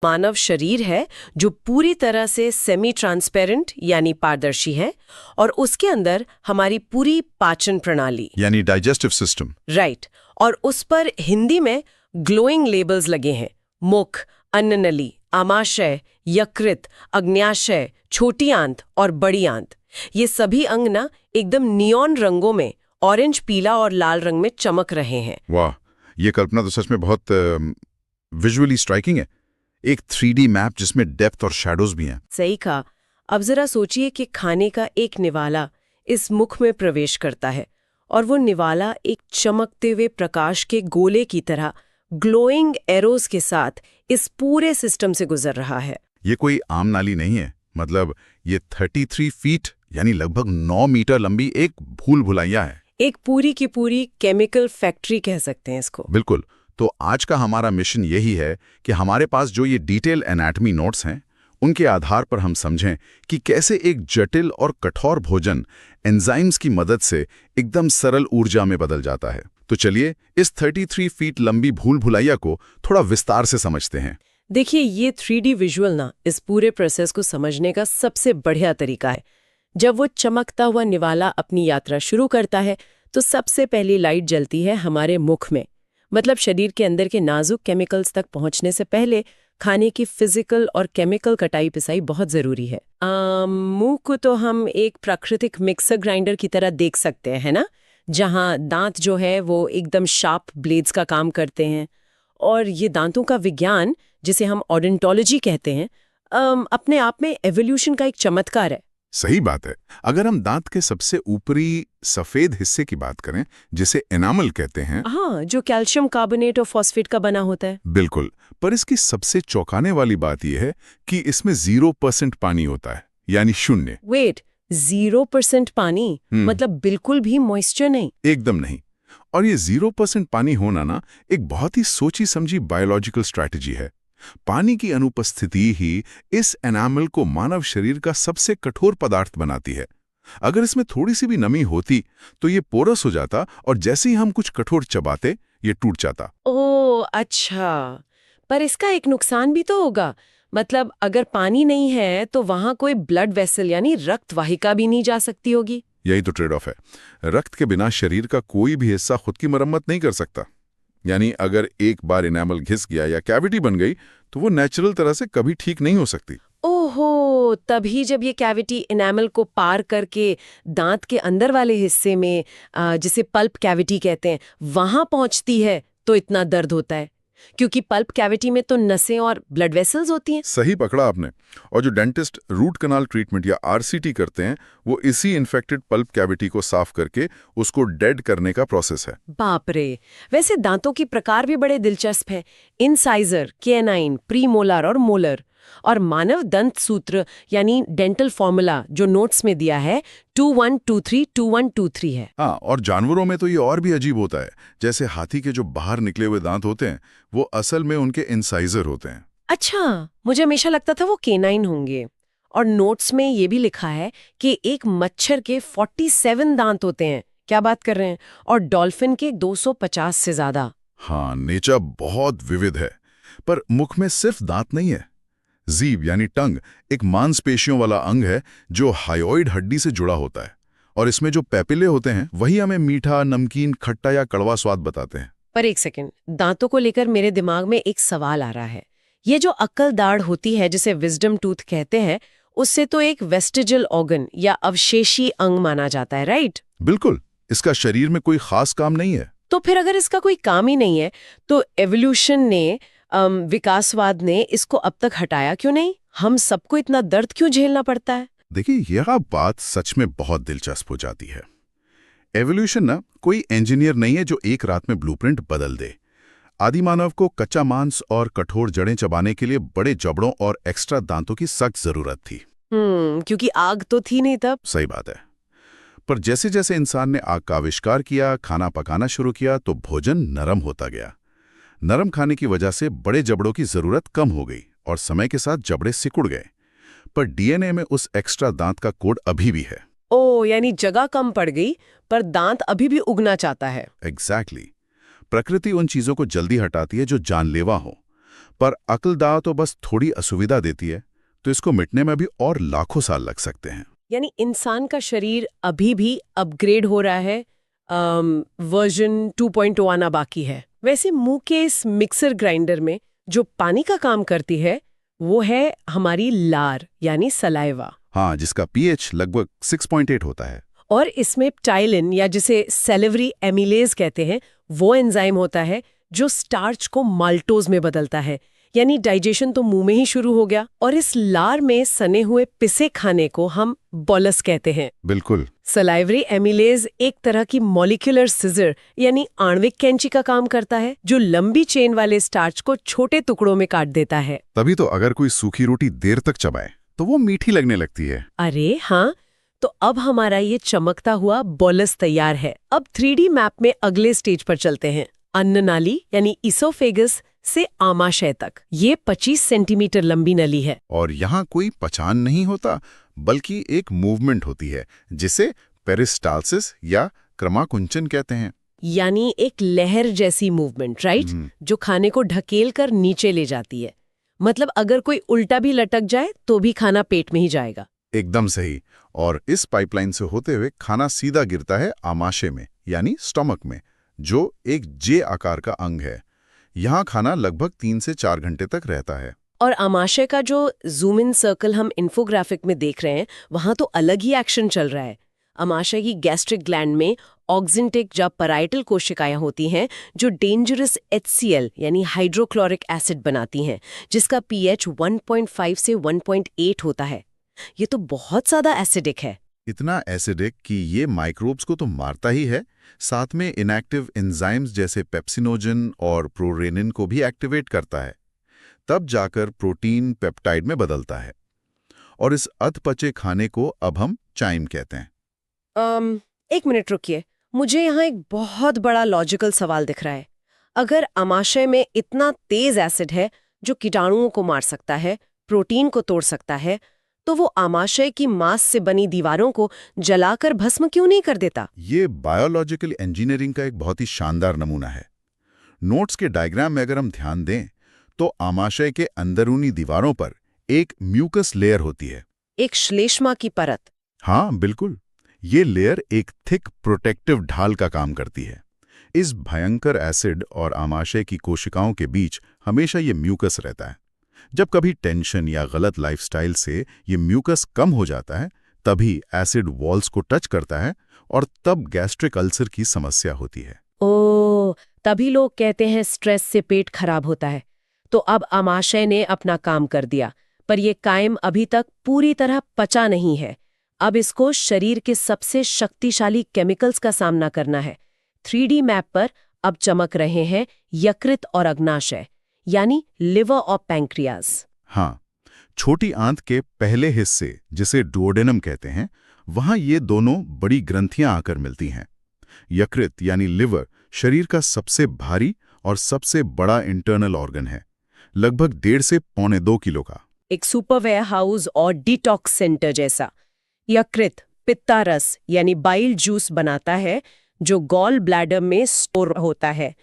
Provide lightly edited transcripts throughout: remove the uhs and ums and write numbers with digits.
मानव शरीर है जो पूरी तरह से सेमी ट्रांसपेरेंट यानी पारदर्शी है, और उसके अंदर हमारी पूरी पाचन प्रणाली यानी डाइजेस्टिव सिस्टम। राइट, और उस पर हिंदी में ग्लोइंग लेबल्स लगे हैं। मुख, अन्ननली, आमाशय, यकृत, अग्न्याशय, छोटी आंत और बड़ी आंत, ये सभी अंग ना एकदम नियॉन रंगों में ऑरेंज, पीला और लाल रंग में चमक रहे हैं। वाह, ये कल्पना तो सच में बहुत विजुअली स्ट्राइकिंग है। एक 3D मैप जिसमें डेप्थ और शैडोज भी हैं। सही कहा। अब जरा सोचिए कि खाने का एक निवाला इस मुख में प्रवेश करता है, और वो निवाला एक चमकते हुए प्रकाश के गोले की तरह ग्लोइंग एरोज के साथ इस पूरे सिस्टम से गुजर रहा है। ये कोई आम नाली नहीं है, मतलब ये 33 फीट यानी लगभग 9 मीटर लंबी एक भूल भुलैया है। एक पूरी की पूरी केमिकल फैक्ट्री कह सकते हैं इसको। बिल्कुल। तो आज का हमारा मिशन यही है कि हमारे पास जो ये डिटेल एनाटॉमी नोट्स हैं, उनके आधार पर हम समझें कि कैसे एक जटिल और कठोर भोजन एंजाइम्स की मदद से एकदम सरल ऊर्जा में बदल जाता है। तो चलिए इस 33 फीट लंबी भूल भुलैया को थोड़ा विस्तार से समझते हैं। देखिए, ये 3D विजुअल ना इस पूरे प्रोसेस को समझने का सबसे बढ़िया तरीका है। जब वो चमकता हुआ निवाला अपनी यात्रा शुरू करता है तो सबसे पहली लाइट जलती है हमारे मुख में, मतलब शरीर के अंदर के नाजुक केमिकल्स तक पहुंचने से पहले खाने की फिजिकल और केमिकल कटाई पिसाई बहुत जरूरी है। मुंह को तो हम एक प्राकृतिक मिक्सर ग्राइंडर की तरह देख सकते हैं ना, जहां दांत जो है वो एकदम शार्प ब्लेड्स का काम करते हैं, और ये दांतों का विज्ञान जिसे हम ओडोंटोलॉजी कहते हैं, अपने आप में एवोल्यूशन का एक चमत्कार है। सही बात है। अगर हम दांत के सबसे ऊपरी सफेद हिस्से की बात करें, जिसे एनामल कहते हैं, हाँ, जो कैल्शियम कार्बोनेट और फॉस्फेट का बना होता है। बिल्कुल। पर इसकी सबसे चौंकाने वाली बात यह है कि इसमें 0% पानी होता है, यानी शून्य। वेट, 0% पानी? मतलब बिल्कुल भी मॉइस्चर नहीं? एकदम नहीं। और ये 0% पानी होना ना एक बहुत ही सोची समझी बायोलॉजिकल स्ट्रैटेजी है। पानी की अनुपस्थिति ही इस एनामल को मानव शरीर का सबसे कठोर पदार्थ बनाती है। अगर इसमें थोड़ी सी भी नमी होती तो ये पोरस हो जाता, और जैसे ही हम कुछ कठोर चबाते ये टूट जाता। ओह अच्छा, पर इसका एक नुकसान भी तो होगा। मतलब अगर पानी नहीं है तो वहां कोई ब्लड वेसल यानी रक्त वाहिका भी नहीं जा सकती होगी। यही तो ट्रेड ऑफ है। रक्त के बिना शरीर का कोई भी हिस्सा खुद की मरम्मत नहीं कर सकता। यानी अगर एक बार इनेमल घिस गया या कैविटी बन गई तो वो नेचुरल तरह से कभी ठीक नहीं हो सकती। ओहो, तभी जब ये कैविटी इनेमल को पार करके दांत के अंदर वाले हिस्से में, जिसे पल्प कैविटी कहते हैं, वहां पहुंचती है तो इतना दर्द होता है, क्योंकि पल्प कैविटी में तो नसें और ब्लड वेसल्स होती हैं। सही पकड़ा आपने। और जो डेंटिस्ट रूट कनाल ट्रीटमेंट या आरसीटी करते हैं, वो इसी इन्फेक्टेड पल्प कैविटी को साफ करके उसको डेड करने का प्रोसेस है। बाप रे। वैसे दांतों के प्रकार भी बड़े दिलचस्प हैं। इंसाइजर, केनाइन, प्रीमोलर और मोलर। और मानव दंत सूत्र यानी डेंटल फॉर्मूला जो नोट्स में दिया है 2123 है। हाँ, और जानवरों में तो ये और भी अजीब होता है। जैसे हाथी के जो बाहर निकले हुए दांत होते हैं, वो असल में उनके इंसाइजर होते हैं। अच्छा, मुझे हमेशा लगता था वो केनाइन होंगे। और नोट्स में ये भी लिखा है कि एक मच्छर के 47 दांत होते हैं। क्या बात कर रहे हैं? और डॉल्फिन के 250 से ज्यादा। हाँ, नेचर बहुत विविध है। पर मुख में सिर्फ दांत नहीं है। जीभ यानी टंग एक मांसपेशियों वाला अंग है जो हायोइड हड्डी से जुड़ा होता है, और इसमें जो पैपिले होते हैं वही हमें मीठा, नमकीन, खट्टा या कड़वा स्वाद बताते हैं। पर एक सेकंड, दांतों को लेकर मेरे दिमाग में एक सवाल आ रहा है। ये जो अक्ल दाढ़ होती है जिसे विजडम टूथ कहते हैं, उससे तो एक वेस्टिजल ऑर्गन या अवशेषी अंग माना जाता है, राइट? बिल्कुल। इसका शरीर में कोई खास काम नहीं है। तो फिर अगर इसका कोई काम ही नहीं है तो एवोल्यूशन ने, विकासवाद ने इसको अब तक हटाया क्यों नहीं? हम सबको इतना दर्द क्यों झेलना पड़ता है? देखिए, यह बात सच में बहुत दिलचस्प हो जाती है। एवोल्यूशन ना कोई इंजीनियर नहीं है जो एक रात में ब्लूप्रिंट बदल दे। आदि मानव को कच्चा मांस और कठोर जड़ें चबाने के लिए बड़े जबड़ों और एक्स्ट्रा दांतों की सख्त जरूरत थी। क्योंकि आग तो थी नहीं तब। सही बात है। पर जैसे जैसे इंसान ने आग का आविष्कार किया, खाना पकाना शुरू किया, तो भोजन नरम होता गया। नरम खाने की वजह से बड़े जबड़ों की जरूरत कम हो गई और समय के साथ जबड़े सिकुड़ गए। पर डीएनए में उस एक्स्ट्रा दांत का कोड अभी भी है। ओह, यानी जगह कम पड़ गई पर दांत अभी भी उगना चाहता है। एग्जैक्टली। प्रकृति उन चीजों को जल्दी हटाती है जो जानलेवा हो। पर अक्लदाव तो बस थोड़ी असुविधा देती है, तो इसको मिटने में भी और लाखों साल लग सकते हैं। यानी इंसान का शरीर अभी भी अपग्रेड हो रहा है, वर्जन 2.0 आना बाकी है। वैसे मुंह के इस मिक्सर ग्राइंडर में जो पानी का काम करती है वो है हमारी लार यानी सलाइवा। हाँ, जिसका पीएच लगभग 6.8 होता है। और इसमें टाइलिन या जिसे सेलिवरी एमिलेज कहते हैं वो एंजाइम होता है जो स्टार्च को माल्टोज में बदलता है। यानी डाइजेशन तो मुंह में ही शुरू हो गया। और इस लार में सने हुए पिसे खाने को हम बोलस कहते हैं। बिल्कुल। सलाइवरी एमिलेज एक तरह की मॉलिक्यूलर सिजर यानी आणविक कैंची का काम करता है जो लंबी चेन वाले स्टार्च को छोटे टुकड़ों में काट देता है। तभी तो अगर कोई सूखी रोटी देर तक चबाए तो वो मीठी लगने लगती है। अरे हाँ, तो अब हमारा ये चमकता हुआ बोलस तैयार है। अब 3D मैप में अगले स्टेज पर चलते हैं। अन्न नाली यानी इसोफेगस से आमाशय तक ये 25 सेंटीमीटर लंबी नली है। और यहाँ कोई पचान नहीं होता, बल्कि एक मूवमेंट होती है जिसे पेरिस्टालसिस या क्रमाकुंचन कहते हैं। यानी एक लहर जैसी मूवमेंट, राइट, जो खाने को ढकेल कर नीचे ले जाती है। मतलब अगर कोई उल्टा भी लटक जाए तो भी खाना पेट में ही जाएगा। एकदम सही। और इस पाइपलाइन से होते हुए खाना सीधा गिरता है आमाशय में यानी स्टमक में, जो एक जे आकार का अंग है। यहाँ खाना लगभग 3 से 4 घंटे तक रहता है। और आमाशय का जो जूम इन सर्कल हम इन्फोग्राफिक में देख रहे हैं वहां तो अलग ही एक्शन चल रहा है। आमाशय की गैस्ट्रिक ग्लैंड में ऑक्सिंटिक या पैराइटल कोशिकाएं होती हैं जो डेंजरस HCl यानी हाइड्रोक्लोरिक एसिड बनाती हैं, जिसका pH 1.5 से 1.8 होता है। ये तो बहुत ज्यादा एसिडिक है। इतना एसिडिक कि ये माइक्रोब्स को तो मारता ही है, साथ में इनएक्टिव एंजाइम्स जैसे पेप्सिनोजन और प्रोरेनिन को भी एक्टिवेट करता है। तब जाकर प्रोटीन पेप्टाइड में बदलता है। और इस अधपचे खाने को अब हम चाइम कहते हैं। एक मिनट रुकिए, मुझे यहाँ एक बहुत बड़ा लॉजिकल सवाल दिख रहा है। अगर आमाशय में इतना तेज एसिड है जो कीटाणुओं को मार सकता है, प्रोटीन को तोड़ सकता है, तो वो आमाशय की मांस से बनी दीवारों को जलाकर भस्म क्यों नहीं कर देता? ये बायोलॉजिकल इंजीनियरिंग का एक बहुत ही शानदार नमूना है। नोट्स के डायग्राम में अगर हम ध्यान दें तो आमाशय के अंदरूनी दीवारों पर एक म्यूकस लेयर होती है, एक श्लेष्मा की परत। हाँ बिल्कुल। ये लेयर एक थिक प्रोटेक्टिव ढाल का काम करती है। इस भयंकर एसिड और आमाशय की कोशिकाओं के बीच हमेशा ये म्यूकस रहता है। जब कभी टेंशन या गलत लाइफस्टाइल से ये म्यूकस कम हो जाता है, तभी एसिड वॉल्स को टच करता है और तब गैस्ट्रिक अल्सर की समस्या होती है। ओह, तभी लोग कहते हैं स्ट्रेस से पेट खराब होता है। तो अब आमाशय ने अपना काम कर दिया, पर यह कायम अभी तक पूरी तरह पचा नहीं है। अब इसको शरीर के सबसे शक्तिशाली केमिकल्स का सामना करना है। 3D मैप पर अब चमक रहे हैं यकृत और अग्नाशय यानी लिवर और पैंक्रियाज। हाँ, छोटी आंत के पहले हिस्से जिसे डुओडेनम कहते हैं, वहां ये दोनों बड़ी ग्रंथियां आकर मिलती हैं। यकृत यानी लिवर शरीर का सबसे भारी और सबसे बड़ा इंटरनल ऑर्गन है, लगभग 1.5 से 1.25 किलो का। एक सुपर वेयर हाउस और डिटॉक्स सेंटर जैसा। यकृत पित्ता रस यानी बाइल जूस बनाता है जो गॉल ब्लैडर में स्टोर होता है,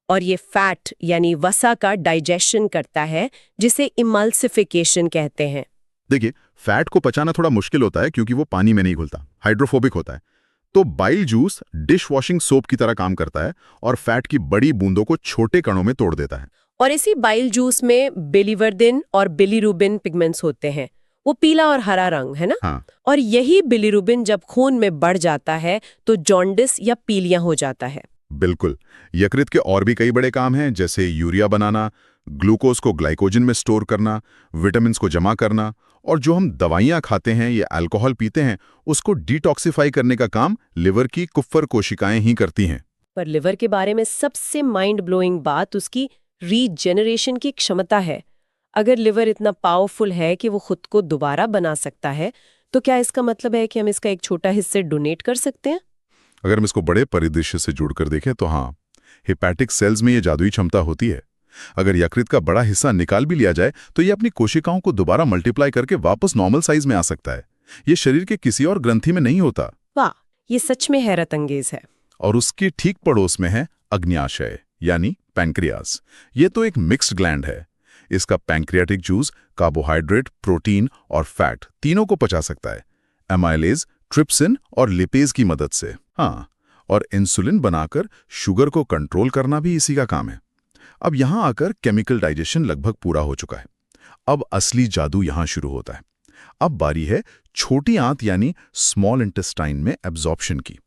और ये फैट यानी वसा का डाइजेशन करता है जिसे इमल्सिफिकेशन कहते हैं। देखिए, फैट को पचाना थोड़ा मुश्किल होता है क्योंकि वो पानी में नहीं घुलता, हाइड्रोफोबिक होता है। तो bile juice dish washing soap की तरह काम करता है और फैट की बड़ी बूंदों को छोटे कणों में तोड़ देता है। और इसी बाइल जूस में बिलीवर्डिन और बिलीरुबिन पिगमेंट्स होते हैं, वो पीला और हरा रंग है ना। हाँ। और यही बिलीरुबिन जब खून में बढ़ जाता है तो जॉन्डिस या पीलियां हो जाता है। बिल्कुल। यकृत के और भी कई बड़े काम हैं, जैसे यूरिया बनाना, ग्लूकोज को ग्लाइकोजन में स्टोर करना, विटामिन्स को जमा करना, और जो हम दवाइयां खाते हैं या अल्कोहल पीते हैं उसको डिटॉक्सिफाई करने का काम लिवर की कुफ्फर कोशिकाएं ही करती हैं। पर लिवर के बारे में सबसे माइंड ब्लोइंग बात उसकी रीजेनरेशन की क्षमता है। अगर लिवर इतना पावरफुल है कि वो खुद को दोबारा बना सकता है, तो क्या इसका मतलब है कि हम इसका एक छोटा हिस्सा डोनेट कर सकते हैं? अगर हम इसको बड़े परिदृश्य से जोड़कर देखें तो हाँ, हेपेटिक सेल्स में ये जादुई क्षमता होती है। अगर यकृत का बड़ा हिस्सा निकाल भी लिया जाए तो ये अपनी कोशिकाओं को दोबारा मल्टीप्लाई करके वापस नॉर्मल साइज में आ सकता है। ये शरीर के किसी और ग्रंथि में नहीं होता। वाह, ये सच में हैरत अंगेज है। और उसके ठीक पड़ोस में है अग्न्याशय यानी पैंक्रियाज। ये तो एक मिक्स्ड ग्लैंड है। इसका पैंक्रियाटिक जूस कार्बोहाइड्रेट, प्रोटीन और फैट तीनों को पचा सकता है, एमाइलेज, ट्रिप्सिन और लिपेज की मदद से। हाँ, और इंसुलिन बनाकर शुगर को कंट्रोल करना भी इसी का काम है। अब यहाँ आकर केमिकल डाइजेशन लगभग पूरा हो चुका है। अब असली जादू यहाँ शुरू होता है। अब बारी है छोटी आंत यानी स्मॉल इंटेस्टाइन में एब्जॉर्प्शन की।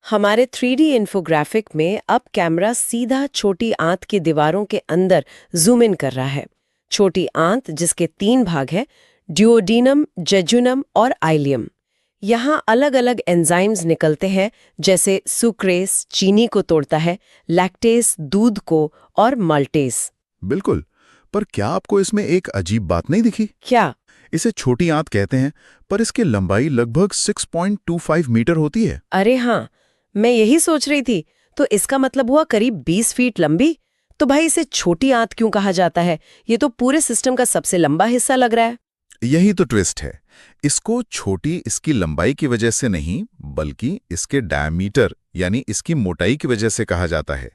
हमारे 3D इन्फोग्राफिक में अब कैमरा सीधा छोटी आंत की दीवारों के अंदर जूम इन कर रहा है। छोटी आंत जिसके 3 भाग हैं, ड्यूओडेनम, जेजुनम और आइलियम। यहाँ अलग अलग एंजाइम्स निकलते हैं, जैसे सुक्रेस चीनी को तोड़ता है, लैक्टेस दूध को और माल्टेस। बिल्कुल, पर क्या आपको इसमें एक अजीब बात नहीं दिखी? क्या? इसे छोटी आंत कहते हैं, पर इसकी लंबाई लगभग 6.25 मीटर होती है। अरे हाँ, मैं यही सोच रही थी। तो इसका मतलब हुआ करीब 20 फीट लंबी। तो भाई इसे छोटी आंत क्यों कहा जाता है? ये तो पूरे सिस्टम का सबसे लंबा हिस्सा लग रहा है। यही तो ट्विस्ट है। इसको छोटी इसकी लंबाई की वजह से नहीं, बल्कि इसके डायमीटर यानी इसकी मोटाई की वजह से कहा जाता है।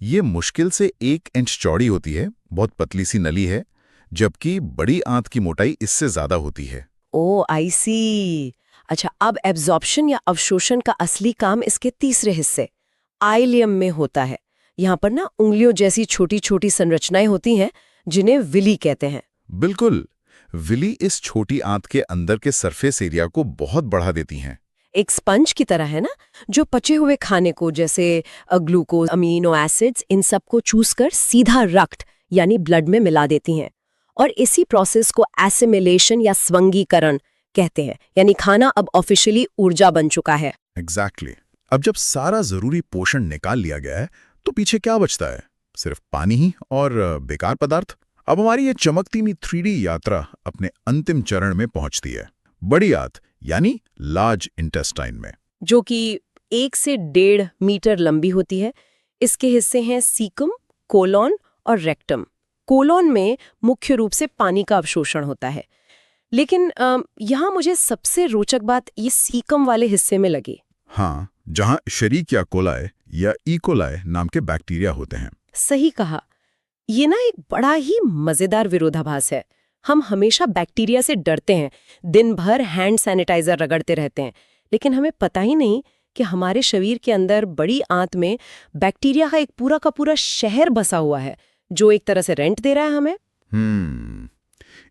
ये मुश्किल से 1 इंच चौड़ी होती है, बहुत पतली सी नली है, जबकि बड़ी आंत की मोटाई इससे ज्यादा होती है। ओ आई सी। अच्छा, अब एब्जॉर्प्शन या अवशोषण का असली काम इसके तीसरे हिस्से आइलियम में होता है। यहाँ पर ना उंगलियों जैसी छोटी छोटी संरचनाएं होती हैं, जिन्हें विली कहते हैं। बिल्कुल, विली इस छोटी आंत के अंदर के सरफेस एरिया को बहुत बढ़ा देती हैं। एक स्पंज की तरह है ना, जो पचे हुए खाने को जैसे ग्लूकोज, अमीनो एसिड्स, इन सब को चूस कर सीधा रक्त यानी ब्लड में मिला देती हैं। और इसी प्रोसेस को एसिमिलेशन या स्वंगीकरण कहते हैं। यानी खाना अब ऑफिशियली ऊर्जा बन चुका है। एग्जैक्टली। अब जब सारा जरूरी पोषण निकाल लिया गया है, तो पीछे क्या बचता है? सिर्फ पानी ही और बेकार पदार्थ। अब हमारी ये चमकती हुई 3D यात्रा अपने अंतिम चरण में पहुंचती है, बड़ी आंत यानी लार्ज इंटेस्टाइन में, जो कि 1 से 1.5 मीटर लंबी होती है। इसके हिस्से हैं सीकम, कोलोन और रेक्टम। कोलोन में मुख्य रूप से पानी का अवशोषण होता है, लेकिन यहाँ मुझे सबसे रोचक बात ये सीकम वाले हिस्से में लगी। हाँ, जहां शेरिकिया कोलाई या इकोलाई नाम के बैक्टीरिया होते हैं। सही कहा। ये ना एक बड़ा ही मजेदार विरोधाभास है। हम हमेशा बैक्टीरिया से डरते हैं, दिन भर हैंड सैनिटाइजर रगड़ते रहते हैं, लेकिन हमें पता ही नहीं कि हमारे शरीर के अंदर बड़ी आंत में बैक्टीरिया का एक पूरा का पूरा शहर बसा हुआ है, जो एक तरह से रेंट दे रहा है हमें।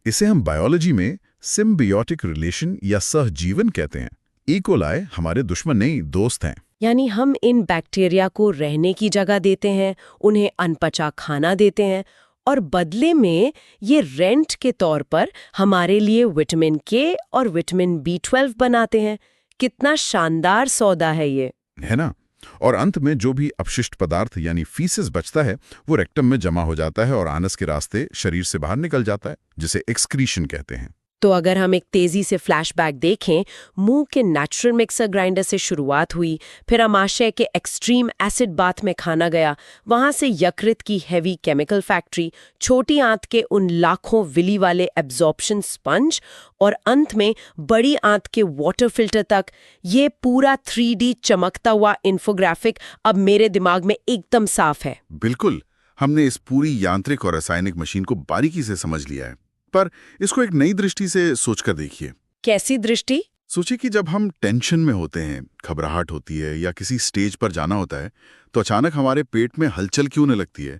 इसे हम बायोलॉजी में सिम्बियोटिक रिलेशन या सहजीवन कहते हैं। इकोलाई हमारे दुश्मन नहीं, दोस्त हैं। यानी हम इन बैक्टीरिया को रहने की जगह देते हैं, उन्हें अनपचा खाना देते हैं, और बदले में ये रेंट के तौर पर हमारे लिए विटामिन के और विटामिन B12 बनाते हैं। कितना शानदार सौदा है ये, है ना? और अंत में जो भी अपशिष्ट पदार्थ यानी फीसेस बचता है, वो रेक्टम में जमा हो जाता है और आनस के रास्ते शरीर से बाहर निकल जाता है, जिसे एक्सक्रीशन कहते हैं। तो अगर हम एक तेजी से फ्लैशबैक देखें, मुंह के नेचुरल मिक्सर ग्राइंडर से शुरुआत हुई, फिर आमाशय के एक्सट्रीम एसिड बाथ में खाना गया, वहां से यकृत की हैवी केमिकल फैक्ट्री, छोटी आंत के उन लाखों विली वाले एब्जॉर्प्शन स्पंज, और अंत में बड़ी आंत के वाटर फिल्टर तक, ये पूरा 3D चमकता हुआ इन्फोग्राफिक अब मेरे दिमाग में एकदम साफ है। बिल्कुल, हमने इस पूरी यांत्रिक और रासायनिक मशीन को बारीकी से समझ लिया है, पर इसको एक नई दृष्टि से सोचकर देखिए। कैसी दृष्टि? सोचिए कि जब हम टेंशन में होते हैं, घबराहट होती है या किसी स्टेज पर जाना होता है, तो अचानक हमारे पेट में हलचल क्यों न लगती है?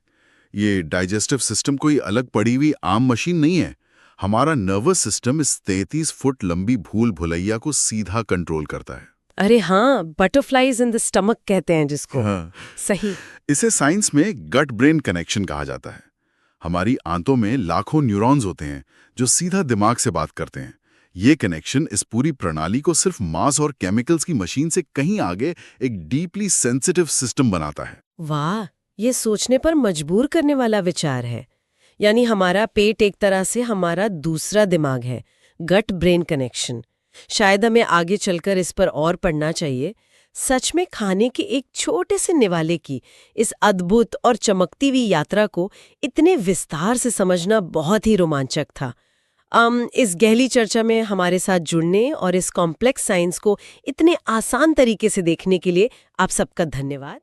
ये डाइजेस्टिव सिस्टम कोई अलग पड़ी हुई आम मशीन नहीं है। हमारा नर्वस सिस्टम इस 33 फुट लंबी भूल भुलैया को सीधा कंट्रोल करता है। अरे हाँ, बटरफ्लाइज इन द स्टमक कहते हैं जिसको। हाँ। सही। इसे साइंस में गट ब्रेन कनेक्शन कहा जाता है। हमारी आंतों में लाखों न्यूरॉन्स होते हैं जो सीधा दिमाग से बात करते हैं। ये कनेक्शन इस पूरी प्रणाली को सिर्फ मांस और केमिकल्स की मशीन से कहीं आगे एक डीपली सेंसिटिव सिस्टम बनाता है। वाह, ये सोचने पर मजबूर करने वाला विचार है। यानी हमारा पेट एक तरह से हमारा दूसरा दिमाग है, गट ब्रेन कनेक्शन। शायद हमें आगे चलकर इस पर और पढ़ना चाहिए। सच में खाने के एक छोटे से निवाले की इस अद्भुत और चमकती हुई यात्रा को इतने विस्तार से समझना बहुत ही रोमांचक था। इस गहरी चर्चा में हमारे साथ जुड़ने और इस कॉम्प्लेक्स साइंस को इतने आसान तरीके से देखने के लिए आप सबका धन्यवाद।